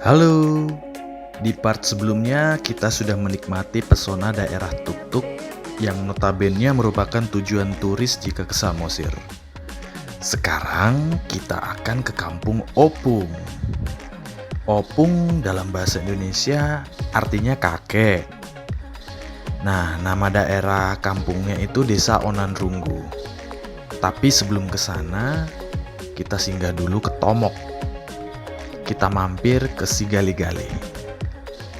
Halo, di part sebelumnya kita sudah menikmati pesona daerah Tuk-Tuk yang notabene merupakan tujuan turis jika ke Samosir. Sekarang kita akan ke kampung Opung. Opung dalam bahasa Indonesia artinya kakek. Nah, nama daerah kampungnya itu Desa Onanrunggu. Tapi sebelum ke sana, kita singgah dulu ke Tomok. Kita mampir ke Sigali-Gali.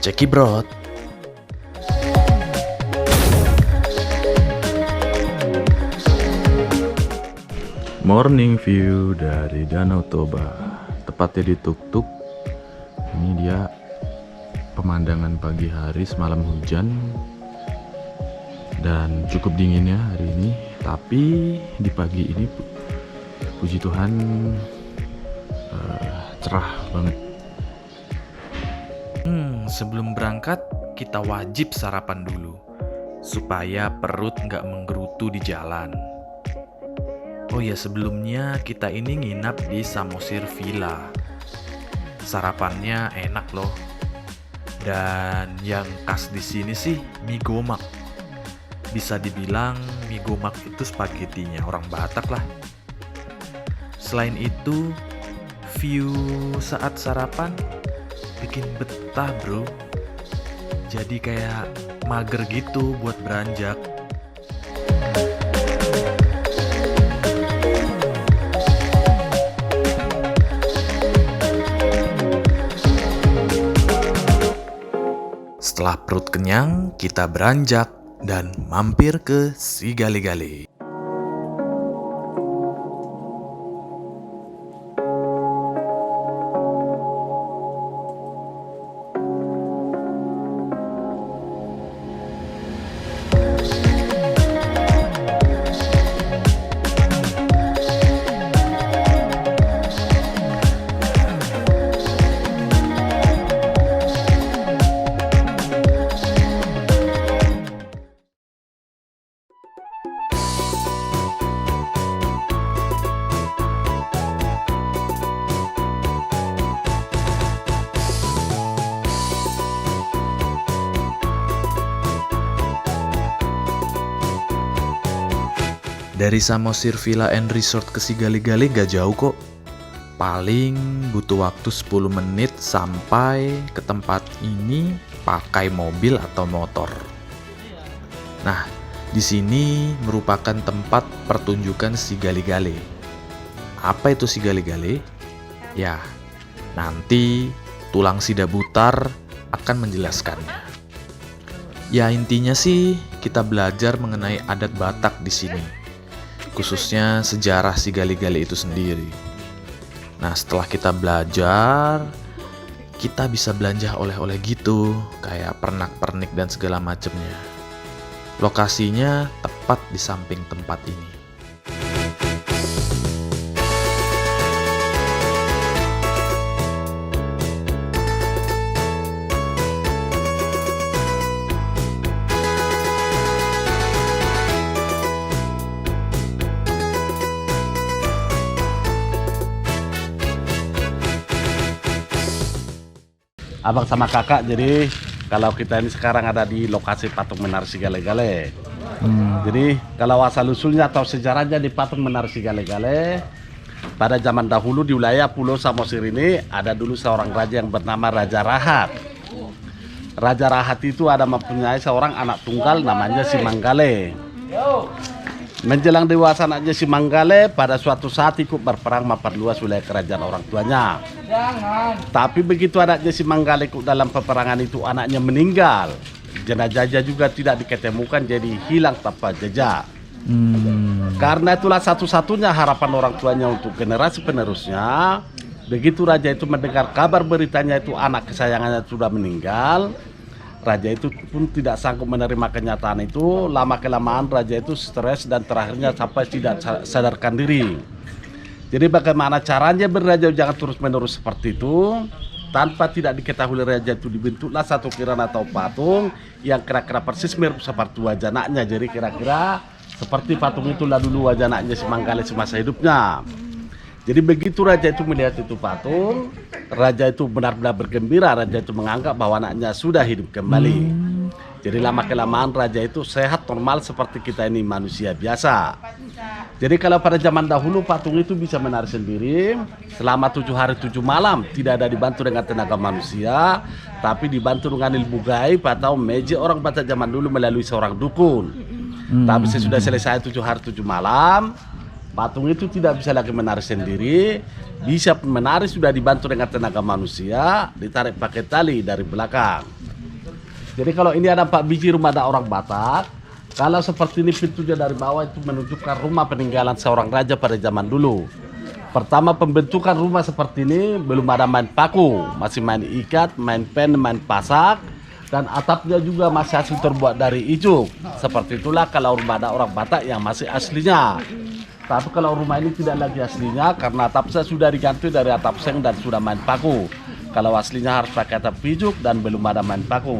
Cekibrot. Morning view dari Danau Toba, tepatnya di Tuk-Tuk. Ini dia pemandangan pagi hari semalam hujan dan cukup dingin ya hari ini. Tapi di pagi ini puji Tuhan cerah banget. Sebelum berangkat kita wajib sarapan dulu supaya perut nggak menggerutu di jalan. Oh ya, sebelumnya kita ini nginap di Samosir Villa. Sarapannya enak loh. Dan yang khas di sini sih mie gomak. Bisa dibilang mie gomak itu spagettinya orang Batak lah. Selain itu, view saat sarapan bikin betah bro. Jadi kayak mager gitu buat beranjak. Setelah perut kenyang, kita beranjak dan mampir ke Sigali-Gali. Dari Samosir Villa and Resort ke Sigali-Gali gak jauh kok. Paling butuh waktu 10 menit sampai ke tempat ini pakai mobil atau motor. Nah, di sini merupakan tempat pertunjukan Sigali-Gali. Apa itu Sigali-Gali? Ya, nanti Tulang Sida Butar akan menjelaskannya. Ya, intinya sih kita belajar mengenai adat Batak di sini. Khususnya sejarah Sigali-Gali itu sendiri. Nah, setelah kita belajar, kita bisa belanja oleh-oleh gitu, kayak pernak-pernik dan segala macamnya. Lokasinya tepat di samping tempat ini. Abang sama kakak, jadi kalau kita ini sekarang ada di lokasi patung menara Sigali-Gali. Jadi kalau asal usulnya atau sejarahnya di patung menara Sigali-Gali, pada zaman dahulu di wilayah Pulau Samosir ini ada dulu seorang raja yang bernama Raja Rahat. Raja Rahat itu ada mempunyai seorang anak tunggal namanya Simanggale. Menjelang dewasa anaknya Simanggale pada suatu saat ikut berperang memperluas wilayah kerajaan orang tuanya. Tapi begitu anaknya Simanggale ikut dalam peperangan itu, anaknya meninggal. Jenazahnya juga tidak diketemukan, jadi hilang tanpa jejak. Karena itulah satu-satunya harapan orang tuanya untuk generasi penerusnya. Begitu raja itu mendengar kabar beritanya itu anak kesayangannya sudah meninggal, raja itu pun tidak sanggup menerima kenyataan itu. Lama-kelamaan raja itu stres dan terakhirnya sampai tidak sadarkan diri. Jadi bagaimana caranya berraja jangan terus-menerus seperti itu? Tanpa tidak diketahui raja itu dibentuklah satu kirana atau patung yang kira-kira persis mirip seperti wajah anaknya. Jadi kira-kira seperti patung itulah dulu wajah anaknya Simanggale semasa hidupnya. Jadi begitu raja itu melihat itu patung, raja itu benar-benar bergembira, raja itu menganggap bahwa anaknya sudah hidup kembali. Jadi lama-kelamaan raja itu sehat normal seperti kita ini manusia biasa. Jadi kalau pada zaman dahulu patung itu bisa menari sendiri selama 7 hari 7 malam, tidak ada dibantu dengan tenaga manusia, tapi dibantu dengan ilmu gaib atau magic orang pada zaman dulu melalui seorang dukun. Tapi sesudah selesai 7 hari 7 malam, patung itu tidak bisa lagi menari sendiri, bisa menari sudah dibantu dengan tenaga manusia, ditarik pakai tali dari belakang. Jadi kalau ini ada 4 biji rumah ada orang Batak, kalau seperti ini pintunya dari bawah itu menunjukkan rumah peninggalan seorang raja pada zaman dulu. Pertama pembentukan rumah seperti ini belum ada main paku, masih main ikat, main pen, main pasak, dan atapnya juga masih hasil terbuat dari ijuk. Seperti itulah kalau rumah ada orang Batak yang masih aslinya. Tapi kalau rumah ini tidak lagi aslinya karena atapnya sudah diganti dari atap seng dan sudah main paku. Kalau aslinya harus pakai atap ijuk dan belum ada main paku.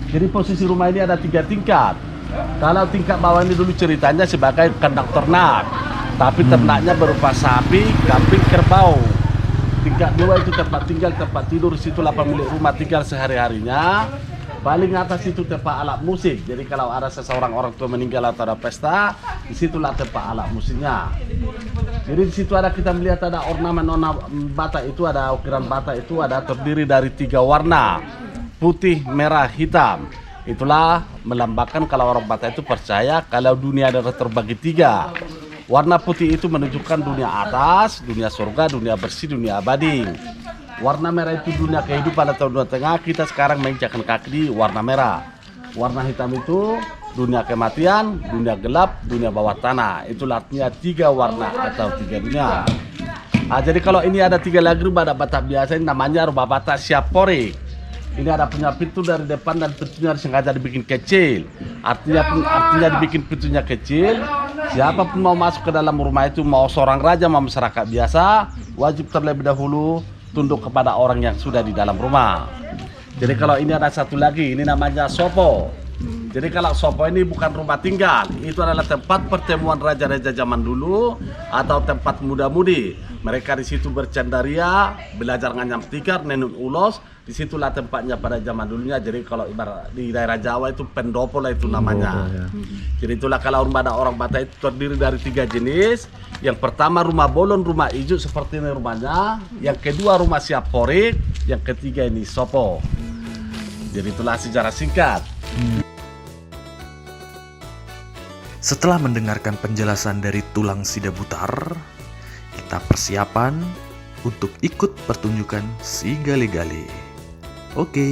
Jadi posisi rumah ini ada 3 tingkat. Kalau tingkat bawah ini dulu ceritanya sebagai kandang ternak, tapi ternaknya berupa sapi, kambing, kerbau. Tingkat 2 itu tempat tinggal, tempat tidur, situlah pemilik rumah tinggal sehari-harinya. Paling atas itu tempat alat musik. Jadi kalau ada seseorang orang tua meninggal atau ada pesta, disitulah tempat alat musiknya. Jadi di situ ada kita melihat ada ornamen Batak itu, ada ukiran Batak itu ada terdiri dari 3 warna. Putih, merah, hitam. Itulah melambangkan kalau orang Batak itu percaya kalau dunia adalah terbagi 3. Warna putih itu menunjukkan dunia atas, dunia surga, dunia bersih, dunia abadi. Warna merah itu dunia kehidupan atau dunia tengah, kita sekarang menginjakkan kaki di warna merah. Warna hitam itu dunia kematian, dunia gelap, dunia bawah tanah. Itulah artinya 3 warna atau 3 dunia. Jadi kalau ini ada 3 lagi rumah Batak biasa, ini namanya rumah Batak Siaporik. Ini ada punya pintu dari depan dan pintunya sengaja dibikin kecil. Artinya dibikin pintunya kecil. Siapapun mau masuk ke dalam rumah itu, mau seorang raja, mau masyarakat biasa, wajib terlebih dahulu tunduk kepada orang yang sudah di dalam rumah. Jadi kalau ini ada satu lagi, ini namanya Sopo. Jadi kalau Sopo ini bukan rumah tinggal, itu adalah tempat pertemuan raja-raja zaman dulu atau tempat muda-mudi. Mereka di situ bercandaria, belajar nganyam tikar, nenun ulos. Disitulah tempatnya pada zaman dulunya. Jadi kalau ibarat di daerah Jawa itu pendopo lah itu namanya. Jadi itulah kalau rumah ada orang Batak itu terdiri dari 3 jenis. Yang pertama rumah bolon, rumah ijuk seperti ini rumahnya. Yang kedua rumah Siaporik. Yang ketiga ini Sopo. Jadi itulah sejarah singkat. Setelah mendengarkan penjelasan dari Tulang Sida Butar, kita persiapan untuk ikut pertunjukan si Gale-Gale. Oke.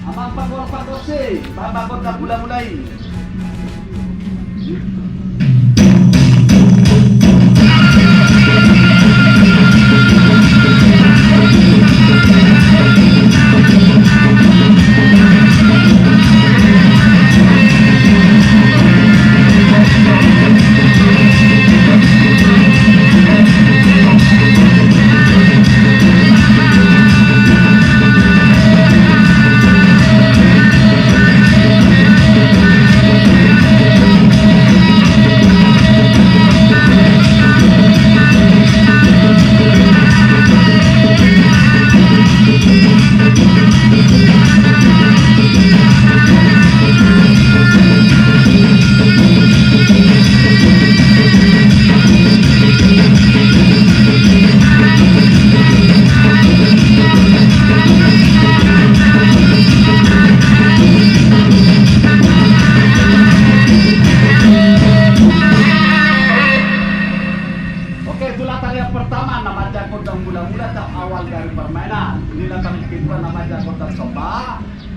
Amang pagor sih, babakot na mulai.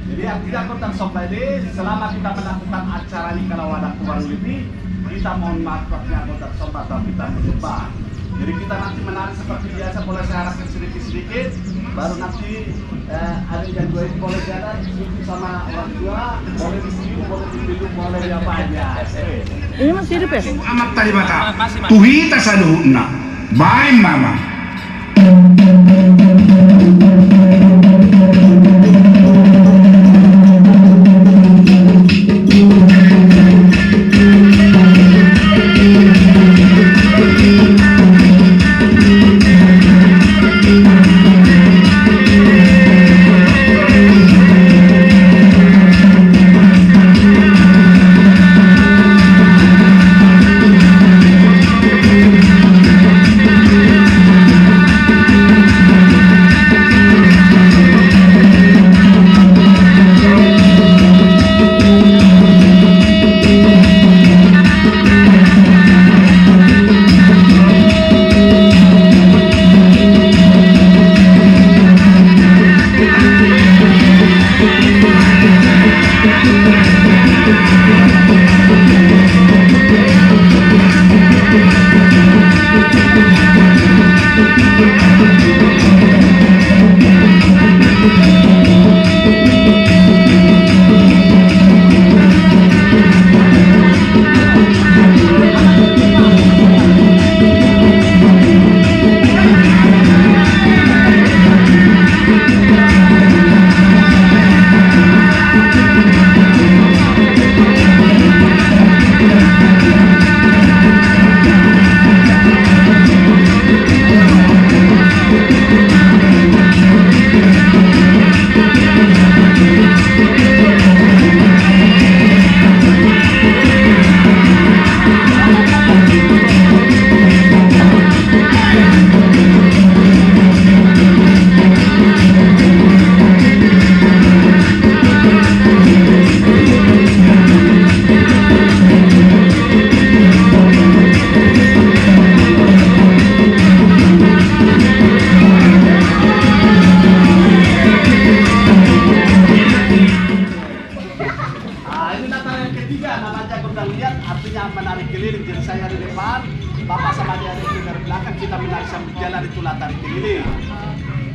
Jadi artinya Kotak Somba ini selama kita melakukan acara ini kalau ada kurang lebih, kita mohon maaf kepada Kotak Somba atau kita menyembah. Jadi kita nanti menari seperti biasa, boleh saya arahkan sedikit-sedikit, baru nanti ada yang dua ini boleh jalan, itu sama orang tua, boleh disium, boleh dipilih, boleh apa aja. Ini masih hidup ya? Amat tadi mata, tuhita saluhna, bye mama.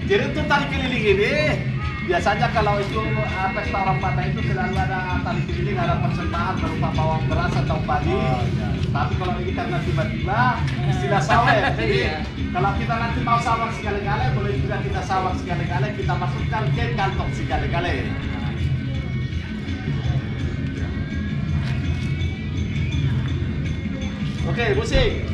Jadi untuk tali keliling ini biasanya kalau itu pesta orang Batak itu selalu ada tali keliling, ada persembahan berupa bawang beras atau padi. Tapi kalau ini karena tiba-tiba istilah sawah ya. Jadi kalau kita nanti mau sawah segala-gala, boleh juga kita sawah segala-gala, kita masukkan ke kantong segala-gala. Oke, musik.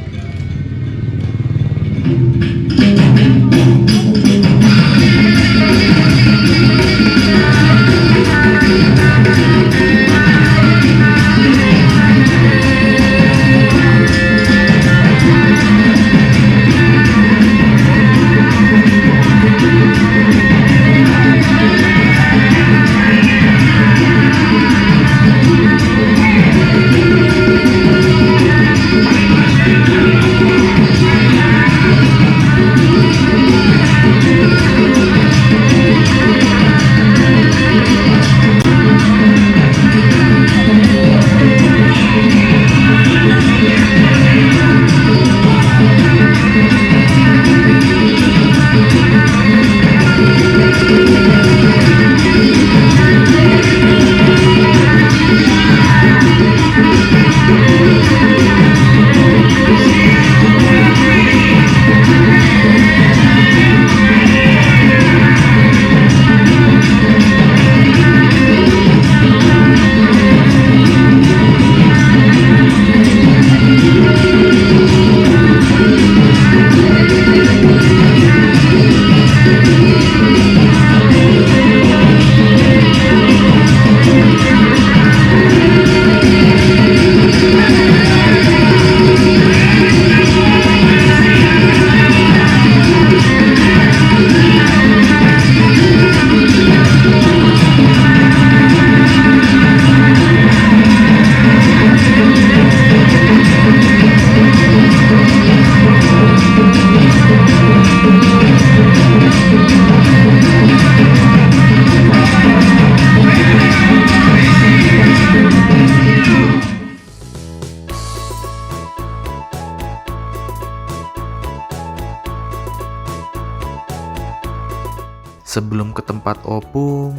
Sebelum ke tempat opung,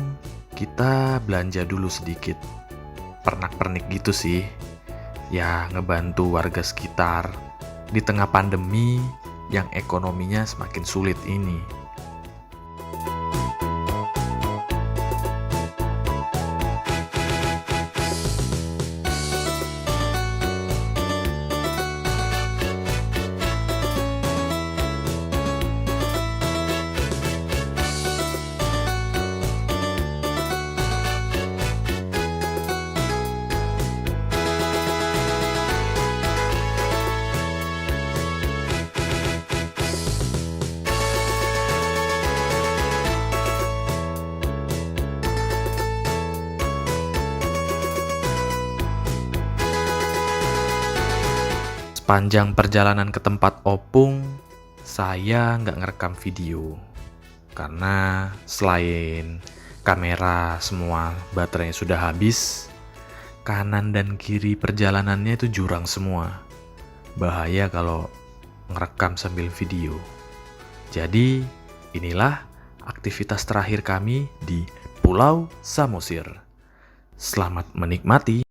kita belanja dulu sedikit. Pernak-pernik gitu sih. Ya, ngebantu warga sekitar di tengah pandemi yang ekonominya semakin sulit ini. Sepanjang perjalanan ke tempat opung, saya nggak ngerekam video. Karena selain kamera semua baterainya sudah habis, kanan dan kiri perjalanannya itu jurang semua. Bahaya kalau ngerekam sambil video. Jadi, inilah aktivitas terakhir kami di Pulau Samosir. Selamat menikmati.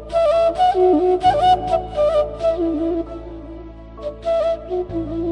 Thank you.